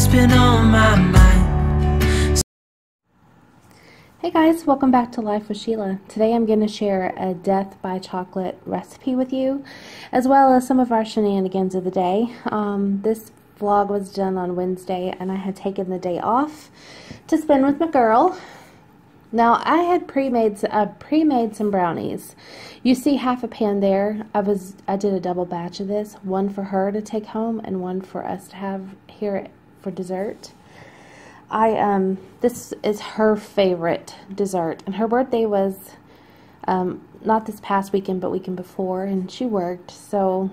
what's been on my mind. Hey guys, welcome back to Life with Sheila. Today I'm going to share a death by chocolate recipe with you, as well as some of our shenanigans of the day. This vlog was done on Wednesday, and I had taken the day off to spend with my girl. Now, I had pre-made some brownies. You see half a pan there. I did a double batch of this, one for her to take home and one for us to have here for dessert. This is her favorite dessert, and her birthday was not this past weekend, but weekend before, and she worked, so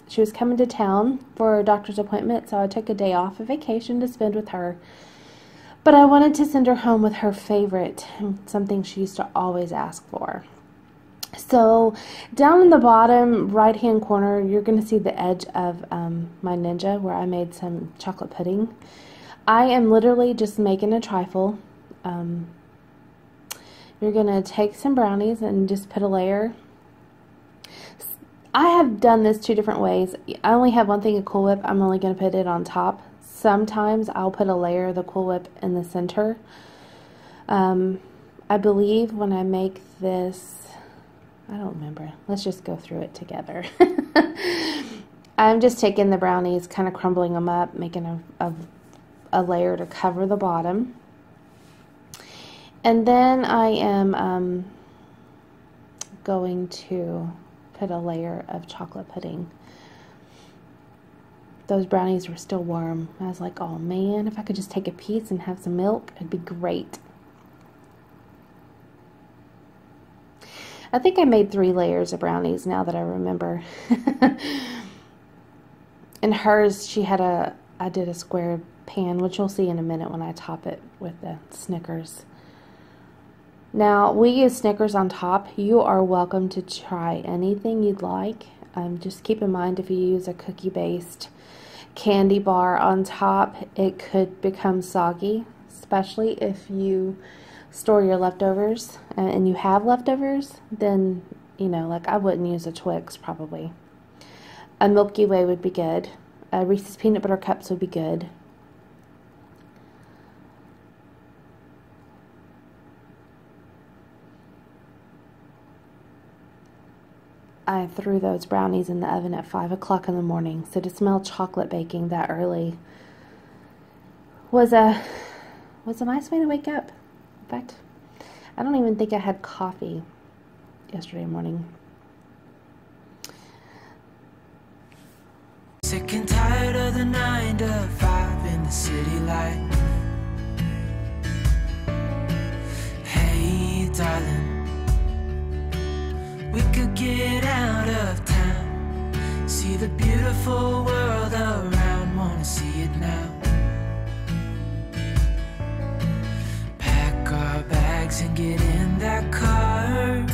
she was coming to town for a doctor's appointment, so I took a day off of vacation to spend with her. But I wanted to send her home with her favorite, something she used to always ask for. So down in the bottom right hand corner, you're going to see the edge of my Ninja where I made some chocolate pudding. I am literally just making a trifle. You're going to take some brownies and just put a layer. I have done this two different ways. I only have one thing of Cool Whip. I'm only going to put it on top. Sometimes I'll put a layer of the Cool Whip in the center. I believe when I make this, I don't remember. Let's just go through it together. I'm just taking the brownies, kind of crumbling them up, making a layer to cover the bottom. And then I am going to put a layer of chocolate pudding. Those brownies were still warm. I was like, oh man, if I could just take a piece and have some milk, it'd be great. I think I made 3 layers of brownies now that I remember. And hers, I did a square pan, which you'll see in a minute when I top it with the Snickers. Now, we use Snickers on top. You are welcome to try anything you'd like. Just keep in mind, if you use a cookie-based candy bar on top, it could become soggy, especially if you store your leftovers and you have leftovers. Then, you know, like I wouldn't use a Twix probably. A Milky Way would be good. Reese's Peanut Butter Cups would be good. I threw those brownies in the oven at 5 o'clock in the morning, so to smell chocolate baking that early was a nice way to wake up. In fact, I don't even think I had coffee yesterday morning. Sick and tired of the 9 to 5 in the city light. Hey, darling, we could get out of town, see the beautiful world around, wanna see it now. Pack our bags and get in that car,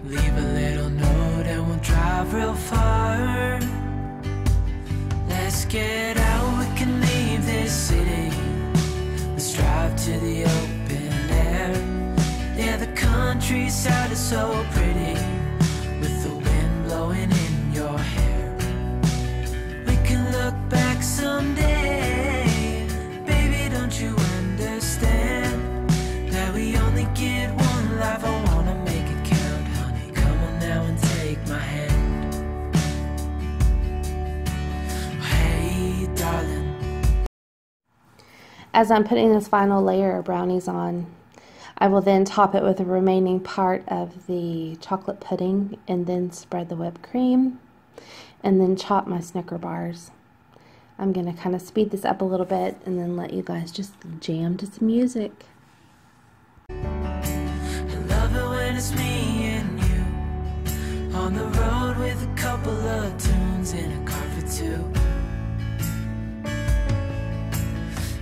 leave a little note and we'll drive real far. Let's get out, we can leave this city, let's drive to the open air. Yeah, the countryside is so pretty, with the wind blowing in your hair. We can look back someday, baby, don't you understand that we only get one life? I wanna make it count, honey, come on now and take my hand. Hey, darling. As I'm putting this final layer of brownies on, I will then top it with the remaining part of the chocolate pudding and then spread the whipped cream and then chop my Snicker bars. I'm going to kind of speed this up a little bit and then let you guys just jam to some music. I love it when it's me and you on the road with a couple of tunes in a car for 2.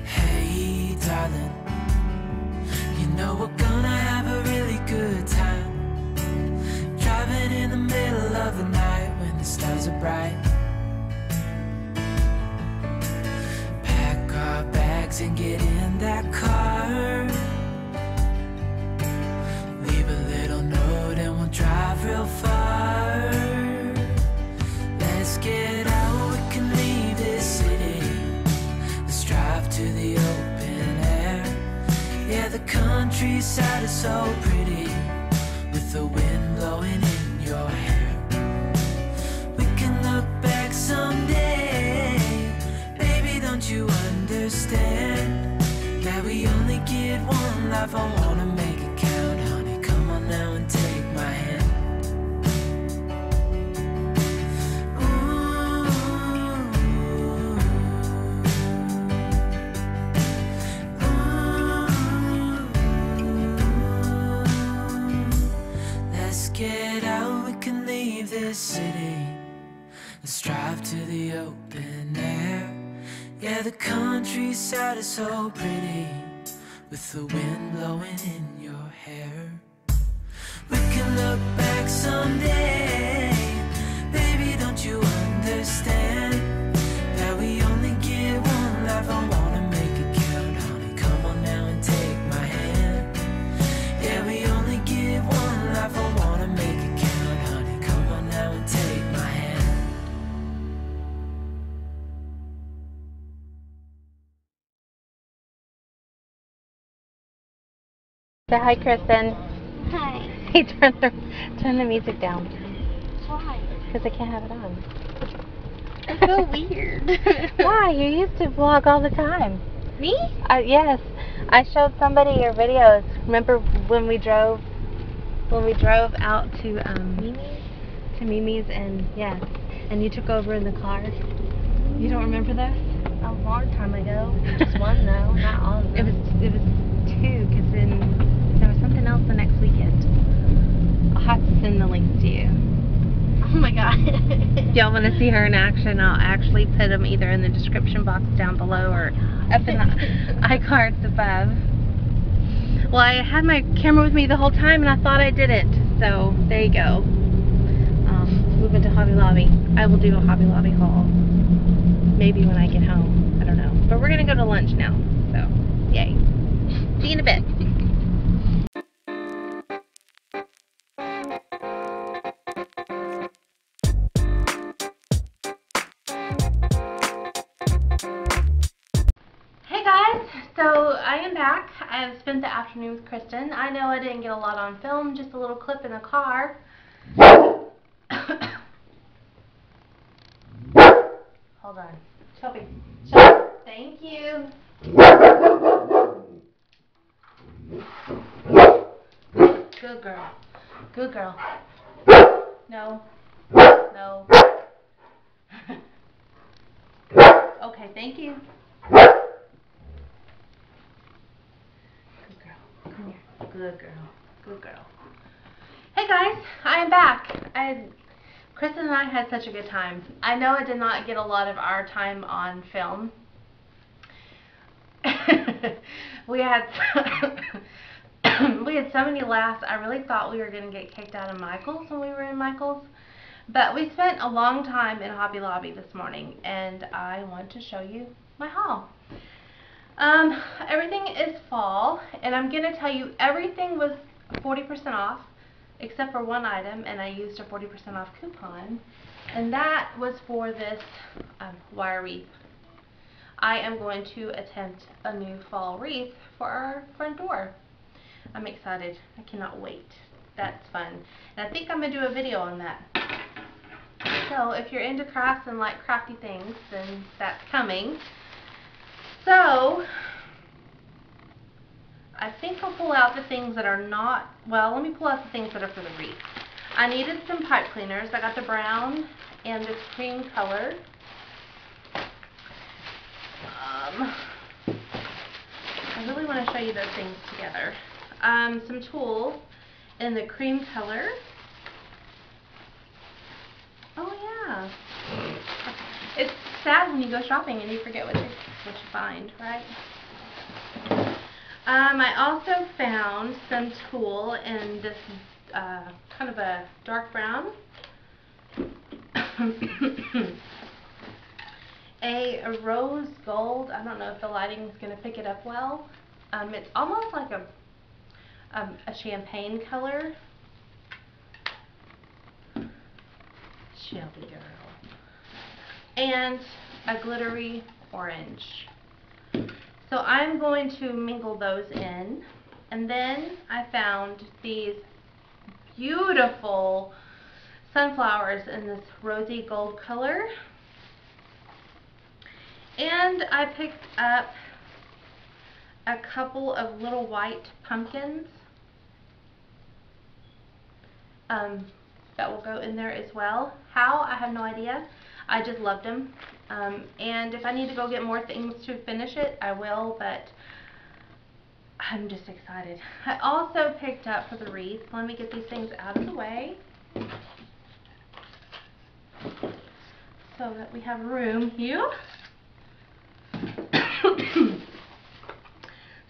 Hey, darling, you know we're gonna have a really good time, driving in the middle of the night when the stars are bright. Pack our bags and get in that car, leave a little note and we'll drive real far. Let's get out, we can leave this city, life, I wanna make it count. Honey, come on now and take my hand. Let's get out, we can leave this city. Let's drive to the open air. Yeah, the countryside is so pretty, with the wind blowing in your hair. We can look back someday. Baby, don't you understand that we only get one life? I wanna make it count. Honey, come on now and take my hand. Yeah, we only get one life. I wanna make it count. Honey, come on now and take my hand. Say hi, Kristen. Hi. Hey, turn the music down. Why? Because I can't have it on. It's so weird. Why? You used to vlog all the time. Me? Yes. I showed somebody your videos. Remember when we drove out to Mimi's? to Mimi's, and yes, and you took over in the car. You don't remember this? A long time ago. Just one though, not all of them. It was two, because then there was something else the next weekend. I'll have to send the links to you. Oh my god. If y'all want to see her in action, I'll actually put them either in the description box down below or up in the iCards above. Well, I had my camera with me the whole time and I thought I didn't, so there you go. Moving to Hobby Lobby. I will do a Hobby Lobby haul. Maybe when I get home. I don't know. But we're going to go to lunch now, so yay. See you in a bit. Hey guys, so I am back. I have spent the afternoon with Kristen. I know I didn't get a lot on film, just a little clip in the car. Hold on. Shelby. Thank you. Good girl. Good girl. No. No. Okay, thank you. Good girl. Come here. Good girl. Good girl. Hey guys, I am back. Kristen and I had such a good time. I know I did not get a lot of our time on film. we had so many laughs. I really thought we were going to get kicked out of Michael's when we were in Michael's. But we spent a long time in Hobby Lobby this morning, and I want to show you my haul. Everything is fall, and I'm going to tell you everything was 40% off, except for one item, and I used a 40% off coupon, and that was for this wire wreath. I am going to attempt a new fall wreath for our front door. I'm excited. I cannot wait. That's fun. And I think I'm going to do a video on that. So if you're into crafts and like crafty things, then that's coming. So I think I'll pull out the things that are not, well, let me pull out the things that are for the wreath. I needed some pipe cleaners. I got the brown and this cream color. I really want to show you those things together. Some tools in the cream color. Oh yeah. It's sad when you go shopping and you forget what you find, right? I also found some tulle in this kind of a dark brown. a rose gold. I don't know if the lighting is going to pick it up well. It's almost like a champagne color. Shelby girl. And a glittery orange. So I'm going to mingle those in. And then I found these beautiful sunflowers in this rosy gold color. And I picked up a couple of little white pumpkins that will go in there as well. How? I have no idea. I just loved them. And if I need to go get more things to finish it, I will, but I'm just excited. I also picked up for the wreath, let me get these things out of the way so that we have room here.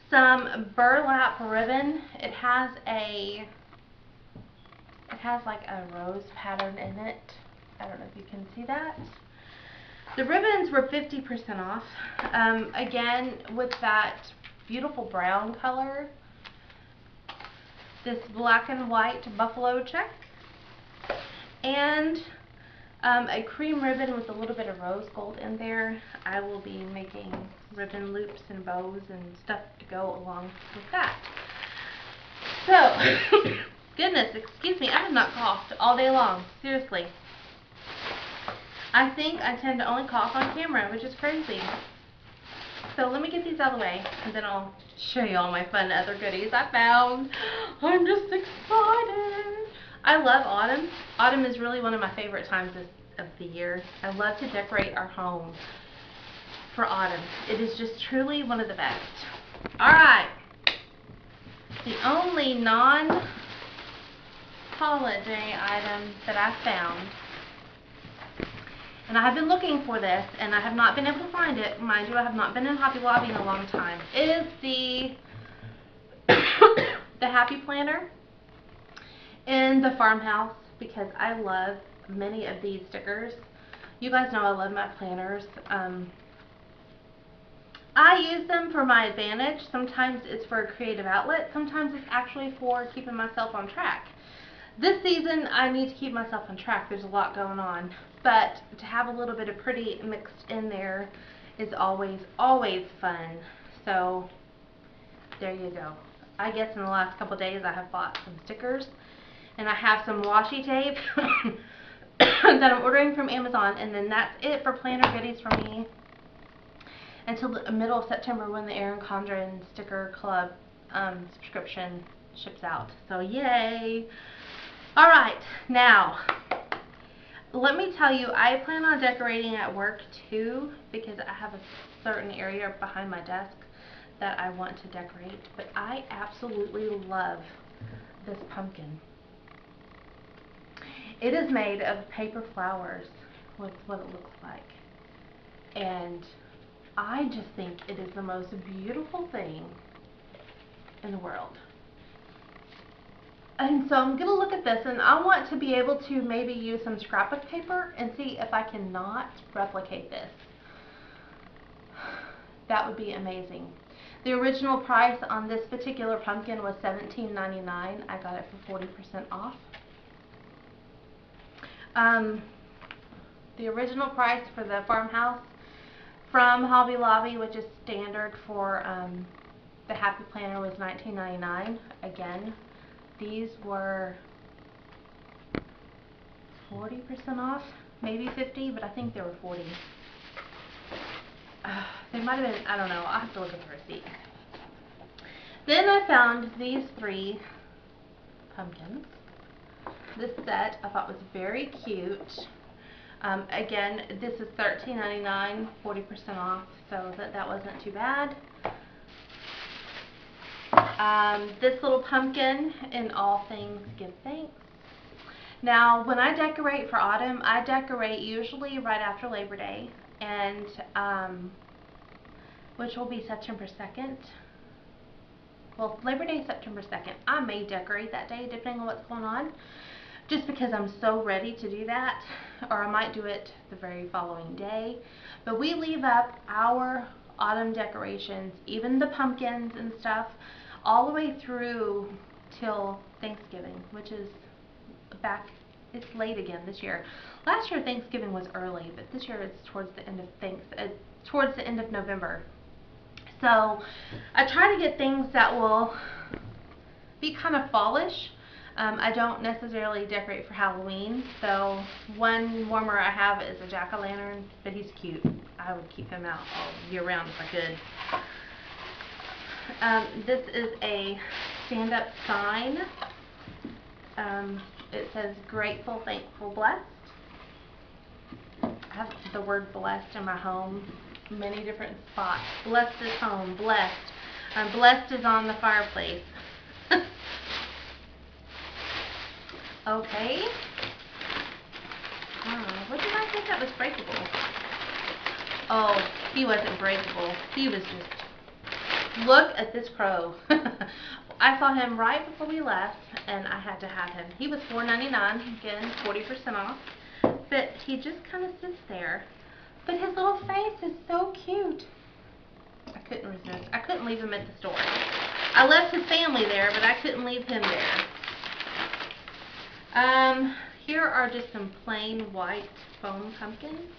Some burlap ribbon. It has like a rose pattern in it. I don't know if you can see that. The ribbons were 50% off. Again, with that beautiful brown color, this black and white buffalo check, and a cream ribbon with a little bit of rose gold in there. I will be making ribbon loops and bows and stuff to go along with that. So, goodness, excuse me, I have not coughed all day long, seriously. I think I tend to only cough on camera, which is crazy. So let me get these out of the way, and then I'll show you all my fun other goodies I found. I'm just excited. I love autumn. Autumn is really one of my favorite times of the year. I love to decorate our home for autumn. It is just truly one of the best. Alright. The only non-holiday item that I found, and I have been looking for this, and I have not been able to find it. Mind you, I have not been in Hobby Lobby in a long time. It is the Happy Planner in the farmhouse, because I love many of these stickers. You guys know I love my planners. I use them for my advantage. Sometimes it's for a creative outlet. Sometimes it's actually for keeping myself on track. This season, I need to keep myself on track. There's a lot going on. But to have a little bit of pretty mixed in there is always, always fun. So, there you go. I guess in the last couple days I have bought some stickers. And I have some washi tape that I'm ordering from Amazon. And then that's it for planner goodies for me until the middle of September, when the Erin Condren Sticker Club subscription ships out. So, yay! Alright, now, let me tell you, I plan on decorating at work too, because I have a certain area behind my desk that I want to decorate. But I absolutely love this pumpkin. It is made of paper flowers, with what it looks like. And I just think it is the most beautiful thing in the world. And so I'm going to look at this, and I want to be able to maybe use some scrapbook paper and see if I cannot replicate this. That would be amazing. The original price on this particular pumpkin was $17.99. I got it for 40% off. The original price for the farmhouse from Hobby Lobby, which is standard for the Happy Planner, was $19.99. Again, these were 40% off, maybe 50, but I think they were 40. They might have been, I don't know, I'll have to look at the receipt. Then I found these 3 pumpkins. This set I thought was very cute. Again, this is $13.99, 40% off, so that wasn't too bad. This little pumpkin in All Things Give Thanks. Now, when I decorate for autumn, I decorate usually right after Labor Day, and which will be September 2nd. Well, Labor Day is September 2nd. I may decorate that day depending on what's going on, just because I'm so ready to do that, or I might do it the very following day. But we leave up our autumn decorations, even the pumpkins and stuff, all the way through till Thanksgiving, which is it's late again this year. Last year Thanksgiving was early, but this year it's towards the end of November. So I try to get things that will be kind of fallish. I don't necessarily decorate for Halloween, so one warmer I have is a jack-o'-lantern, but he's cute. I would keep him out all year round if I could. This is a stand-up sign. It says grateful, thankful, blessed. I have the word blessed in my home, many different spots. Blessed is home, blessed. Blessed is on the fireplace. Okay. What did I think that was breakable? Oh, he wasn't breakable. He was just... Look at this crow. I saw him right before we left, and I had to have him. He was $4.99, again, 40% off. But he just kind of sits there. But his little face is so cute. I couldn't resist. I couldn't leave him at the store. I left his family there, but I couldn't leave him there. Here are just some plain white foam pumpkins.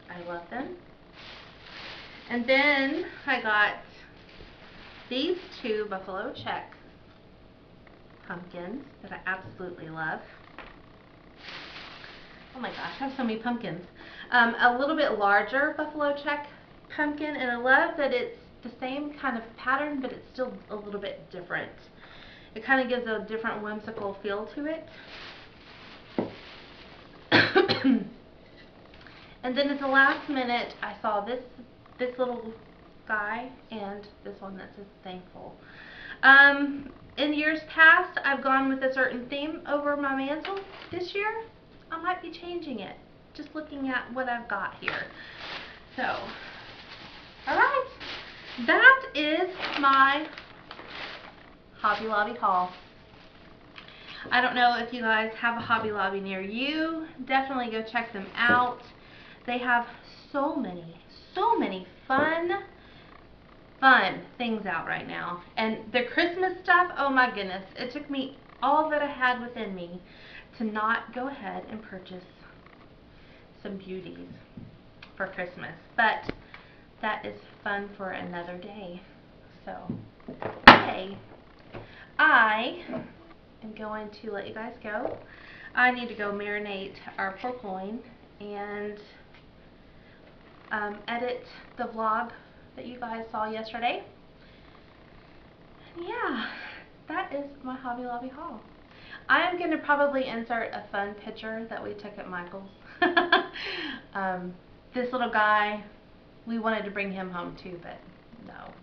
I love them. And then I got these two buffalo check pumpkins that I absolutely love. Oh my gosh, I have so many pumpkins. A little bit larger buffalo check pumpkin, and I love that it's the same kind of pattern, but it's still a little bit different. It kind of gives a different whimsical feel to it. And then at the last minute, I saw this little guy and this one that says thankful. In years past, I've gone with a certain theme over my mantle. This year, I might be changing it. Just looking at what I've got here. So, alright. That is my Hobby Lobby haul. I don't know if you guys have a Hobby Lobby near you. Definitely go check them out. They have so many fun things out right now. And the Christmas stuff, oh my goodness. It took me all that I had within me to not go ahead and purchase some beauties for Christmas. But that is fun for another day. So, okay. I am going to let you guys go. I need to go marinate our pork loin and edit the vlog that you guys saw yesterday. And yeah, that is my Hobby Lobby haul. I am going to probably insert a fun picture that we took at Michael's. This little guy, we wanted to bring him home too, but no,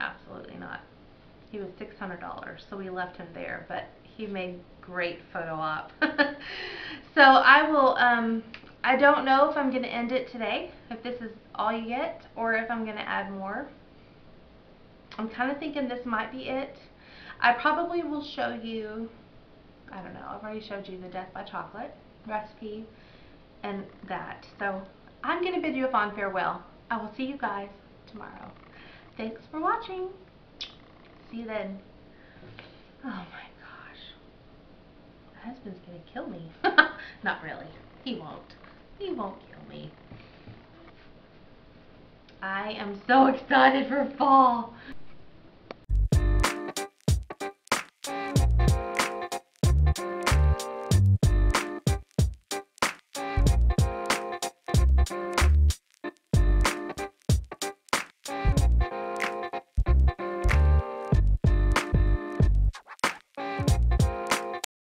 absolutely not. He was $600, so we left him there, but he made great photo op. So I will, I don't know if I'm going to end it today, if this is all you get, or if I'm going to add more. I'm kind of thinking this might be it. I probably will show you, I don't know, I've already showed you the Death by Chocolate recipe and that. So I'm going to bid you a fond farewell. I will see you guys tomorrow. Thanks for watching. See you then. Oh my gosh. My husband's going to kill me. Not really. He won't. He won't kill me. I am so excited for fall.